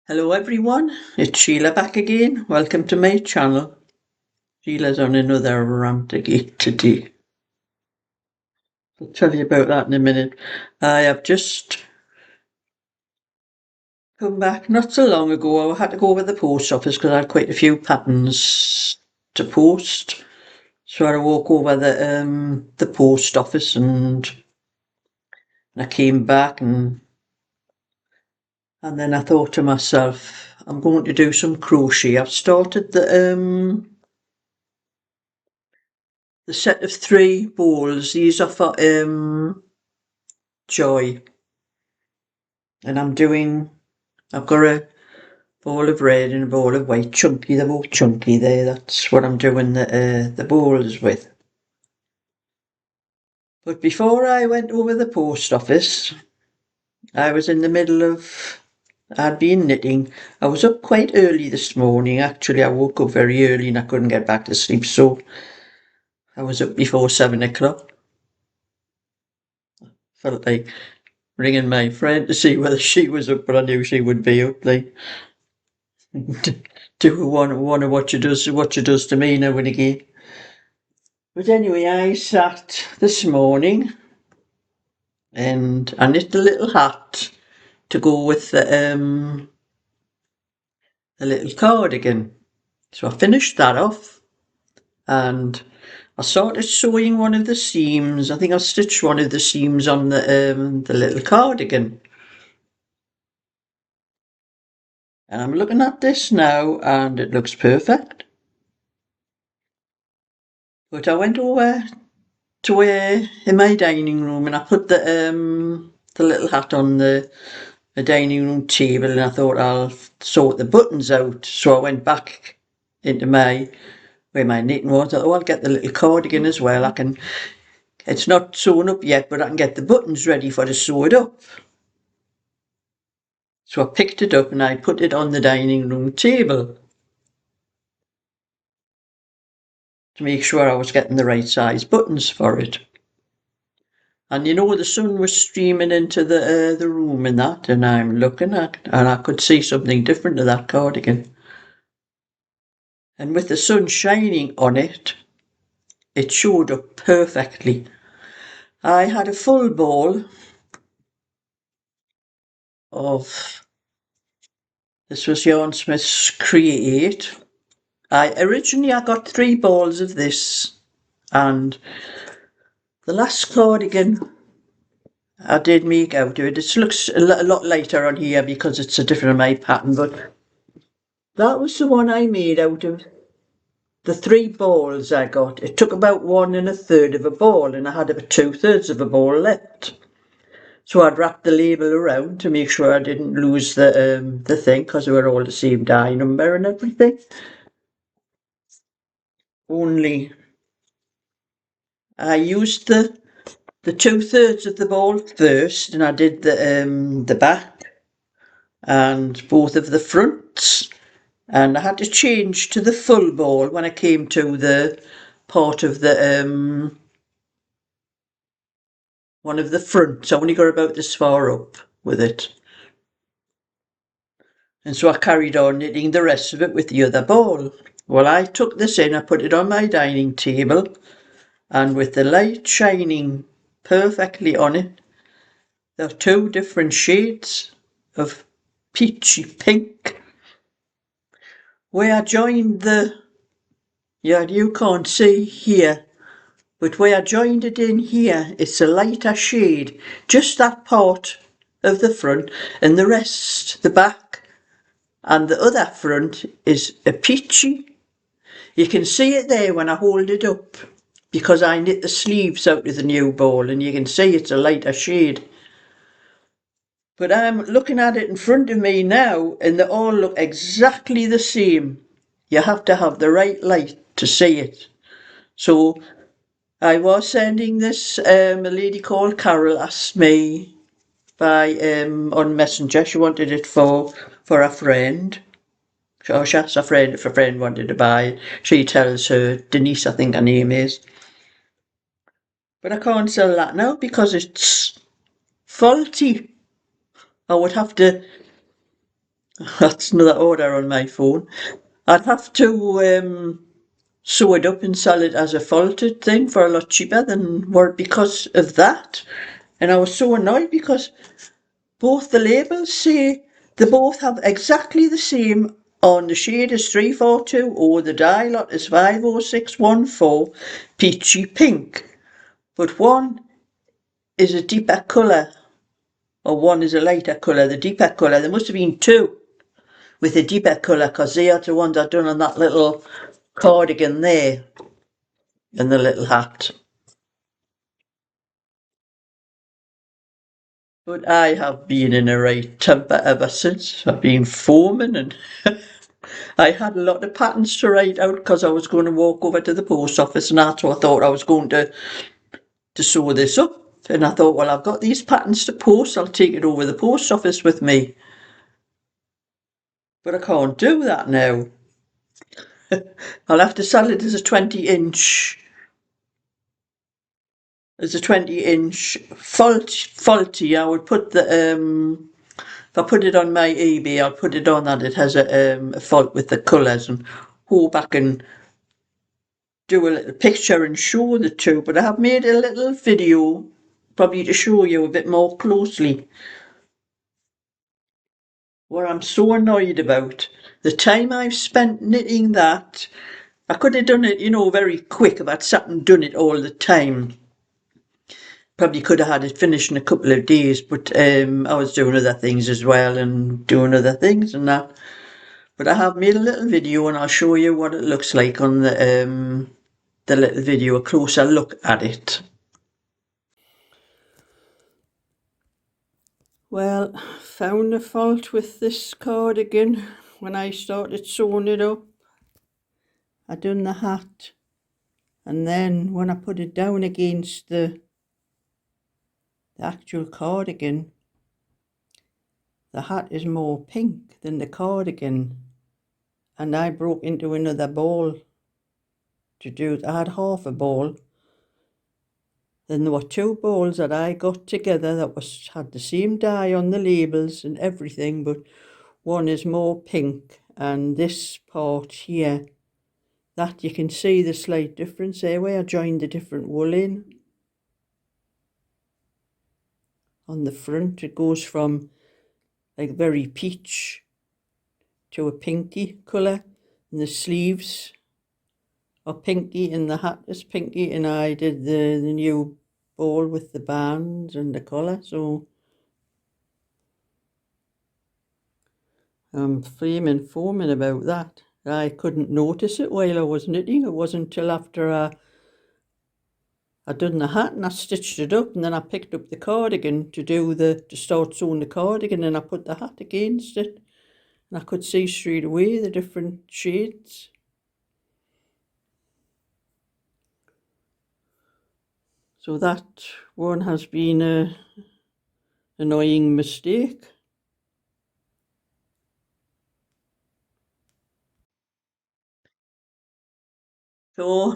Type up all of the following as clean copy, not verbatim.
Hello everyone, it's Sheila back again. Welcome to my channel. Sheila's on another rant again today. I'll tell you about that in a minute. I have just come back not so long ago. I had to go over the post office because I had quite a few patterns to post. So I had to walk over the post office and I came back and then I thought to myself, I'm going to do some crochet. I've started the set of 3 balls. These are for Joy, and I've got a ball of red and a ball of white, chunky. They're both chunky there. That's what I'm doing the balls with. But before I went over the post office, I was in the middle of, I'd been knitting. I was up quite early this morning. Actually, I woke up very early and I couldn't get back to sleep, so I was up before 7 o'clock. Felt like ringing my friend to see whether she was up, but I knew she would be up. Like, do one of what she does to me now and again. But anyway, I sat this morning and I knit a little hat to go with the little cardigan. So I finished that off and I started sewing one of the seams. I think I stitched one of the seams on the little cardigan. And I'm looking at this now and it looks perfect. But I went over to where in my dining room and I put the little hat on the dining room table and I thought I'll sort the buttons out. So I went back into where my knitting was. I thought, oh, I'll get the little cardigan as well. It's not sewn up yet, but I can get the buttons ready for to sew it up. So I picked it up and I put it on the dining room table to make sure I was getting the right size buttons for it. And you know, the sun was streaming into the room and that, and I'm looking at, and I could see something different to that cardigan. And with the sun shining on it, it showed up perfectly. I had a full ball of, this was Yarn Smith's Create. Originally I got 3 balls of this, and the last cardigan I did make out of it. It looks a lot lighter on here because it's a different my pattern, but that was the one I made out of the 3 balls I got. It took about 1 1/3 of a ball and I had about 2/3 of a ball left. So I'd wrap the label around to make sure I didn't lose the thing because they were all the same die number and everything. Only I used the 2/3 of the ball first and I did the back and both of the fronts, and I had to change to the full ball when I came to the part of the one of the fronts. I only got about this far up with it, and so I carried on knitting the rest of it with the other ball. Well, I took this in, I put it on my dining table, and with the light shining perfectly on it, there are 2 different shades of peachy pink. Where I joined you can't see here, but where I joined it in here, it's a lighter shade, just that part of the front, and the rest, the back and the other front, is a peachy. You can see it there when I hold it up, because I knit the sleeves out of the new ball, and you can see it's a lighter shade. But I'm looking at it in front of me now, and they all look exactly the same. You have to have the right light to see it. So I was sending this, a lady called Carol asked me by on Messenger. She wanted it for a friend. So she asked a friend if a friend wanted to buy it. She tells her, Denise I think her name is. But I can't sell that now because it's faulty. I would have to That's another order on my phone. I'd have to sew it up and sell it as a folded thing for a lot cheaper than what, because of that. And I was so annoyed because both the labels say they both have exactly the same. On the shade is 342 or the dye lot is 50614 peachy pink. But one is a deeper colour or one is a lighter colour. The deeper colour, there must have been two with a deeper colour because they are the ones I've done on that little cardigan there and the little hat. But I have been in a right temper ever since. I've been foaming and I had a lot of patterns to write out because I was going to walk over to the post office and that's what I thought I was going to sew this up. And I thought, well, I've got these patterns to post, I'll take it over the post office with me. But I can't do that now. I'll have to sell it as a 20-inch. As a 20-inch faulty. I would put the if I put it on my eBay, I'll put it on that it has a fault with the colours and hope I can do a little picture and show the two. But I have made a little video probably to show you a bit more closely. What I'm so annoyed about, the time I've spent knitting that, I could have done it, very quick if I'd sat and done it all the time. Probably could have had it finished in a couple of days, but I was doing other things as well and doing other things and that. But I have made a little video and I'll show you what it looks like on the little video, a closer look at it. Well, found a fault with this cardigan when I started sewing it up. I done the hat and then when I put it down against the actual cardigan, the hat is more pink than the cardigan and I broke into another ball to do it. I had half a ball. Then there were two balls that I got together that had the same dye on the labels and everything, but one is more pink and this part here, that you can see the slight difference there where I joined the different wool in. On the front it goes from like very peach to a pinky colour and the sleeves are pinky and the hat is pinky and I did the new ball with the bands and the collar, so I'm flaming foaming about that. I couldn't notice it while I was knitting. It wasn't till after I done the hat and I stitched it up and then I picked up the cardigan to start sewing the cardigan and I put the hat against it and I could see straight away the different shades. So that one has been a annoying mistake. So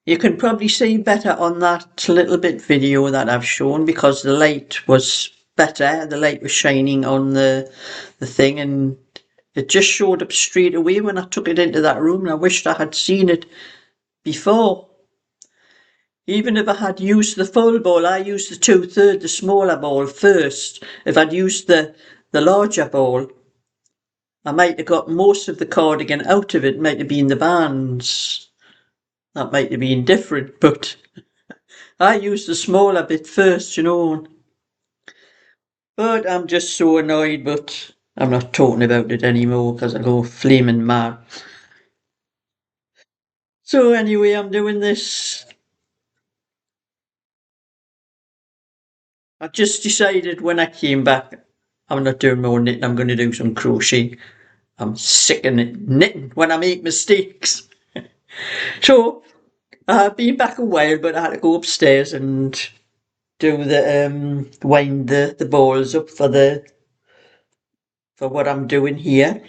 you can probably see better on that little bit video that I've shown because the light was better, the light was shining on the thing and it just showed up straight away when I took it into that room and I wished I had seen it before. Even if I had used the full ball, I used the 2/3, the smaller ball first. If I'd used the larger ball, I might have got most of the cardigan out of it, might have been the bands. That might have been different, but I used the smaller bit first, But I'm just so annoyed, but I'm not talking about it anymore because I go flaming mad. So anyway, I'm doing this. I just decided when I came back, I'm not doing more knitting, I'm going to do some crochet. I'm sick of knitting when I make mistakes. So I've been back a while, but I had to go upstairs and do the wind the balls up for what I'm doing here.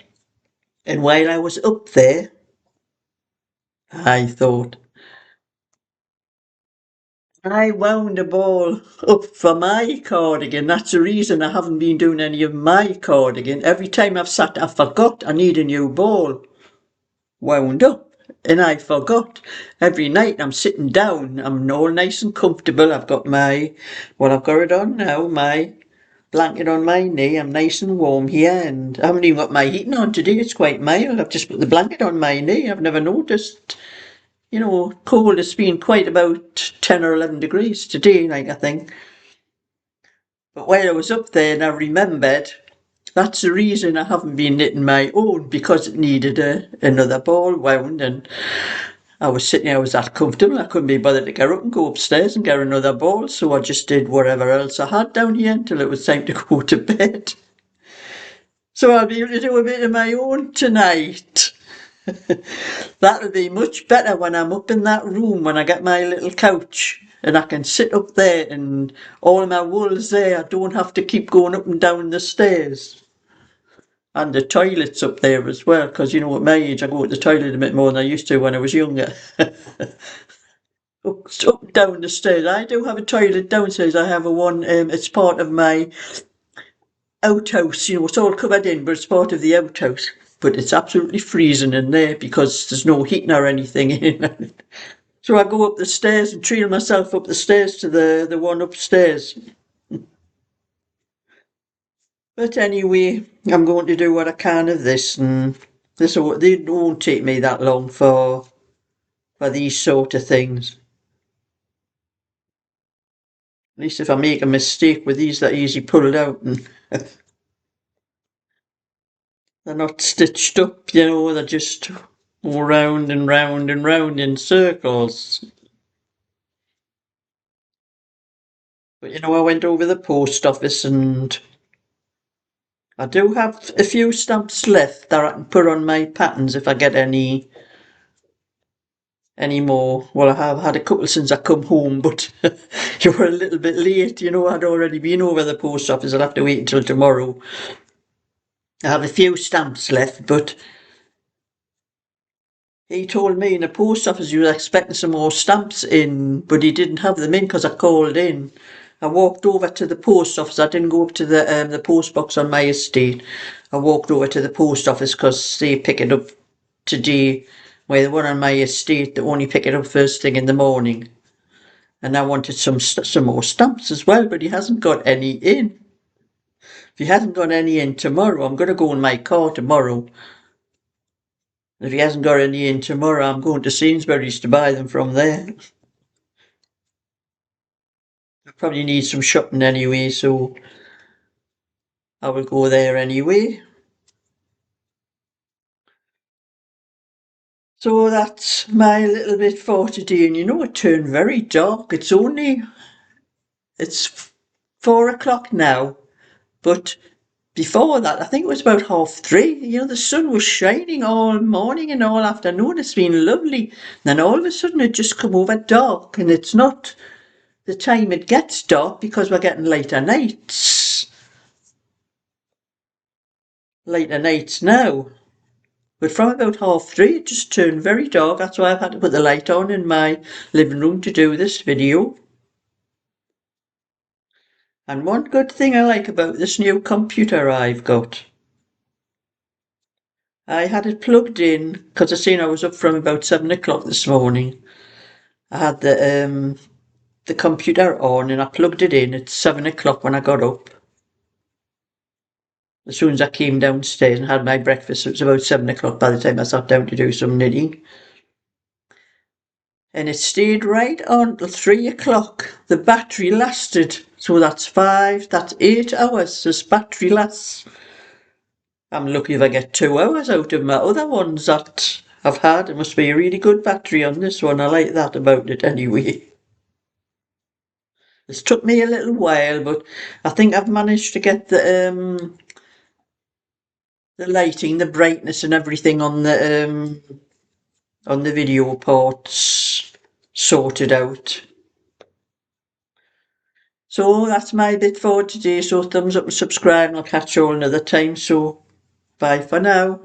And while I was up there, I thought, I wound a ball up for my cardigan. That's the reason I haven't been doing any of my cardigan. Every time I've sat, I forgot I need a new ball wound up. And I forgot. Every night I'm sitting down, I'm all nice and comfortable. I've got I've got it on now, my blanket on my knee. I'm nice and warm here, and I haven't even got my heating on today. It's quite mild. I've just put the blanket on my knee. I've never noticed. Cold. It's been quite about 10 or 11 degrees today, like I think. But while I was up there and I remembered, that's the reason I haven't been knitting my own, because it needed another ball wound, and I was sitting here, I was that comfortable, I couldn't be bothered to get up and go upstairs and get another ball, so I just did whatever else I had down here until it was time to go to bed. So I'll be able to do a bit of my own tonight. That'll be much better when I'm up in that room, when I get my little couch and I can sit up there and all my wool's there. I don't have to keep going up and down the stairs. And the toilet's up there as well, because at my age I go to the toilet a bit more than I used to when I was younger. Up and down the stairs. I do have a toilet downstairs. I have a one, it's part of my outhouse, it's all covered in, but it's part of the outhouse. But it's absolutely freezing in there because there's no heating or anything in it. So I go up the stairs and trail myself up the stairs to the one upstairs. But anyway, I'm going to do what I can of this, and it won't take me that long for these sort of things. At least if I make a mistake with these, they're easy pulled out and they're not stitched up, they're just all round and round and round in circles. But I went over the post office and I do have a few stamps left that I can put on my patterns if I get any more. Well, I have had a couple since I come home, but you were a little bit late. I'd already been over the post office. I'll have to wait until tomorrow. I have a few stamps left, but he told me in the post office he was expecting some more stamps in, but he didn't have them in because I called in. I walked over to the post office. I didn't go up to the post box on my estate. I walked over to the post office because they pick it up today, where the one on my estate, they only pick it up first thing in the morning. And I wanted some more stamps as well, but he hasn't got any in. If he hasn't got any in tomorrow, I'm going to go in my car tomorrow. If he hasn't got any in tomorrow, I'm going to Sainsbury's to buy them from there. I probably need some shopping anyway, so I will go there anyway. So that's my little bit for today, and it turned very dark. It's 4 o'clock now, but before that, I think it was about 3:30. The sun was shining all morning and all afternoon. It's been lovely. Then all of a sudden it just come over dark, and it's not the time it gets dark because we're getting later nights. Later nights now. But from about 3:30 it just turned very dark. That's why I've had to put the light on in my living room to do this video. And one good thing I like about this new computer I've got, I had it plugged in because I seen I was up from about 7 o'clock this morning. I had the computer on and I plugged it in at 7 o'clock when I got up. As soon as I came downstairs and had my breakfast, it was about 7 o'clock by the time I sat down to do some knitting. And it stayed right on till 3 o'clock. The battery lasted, so that's 8 hours this battery lasts. I'm lucky if I get 2 hours out of my other ones that I've had. It must be a really good battery on this one. I like that about it anyway. It's took me a little while, but I think I've managed to get the lighting, the brightness and everything on the video parts sorted out. So that's my bit for today. So thumbs up and subscribe, and I'll catch you all another time. So bye for now.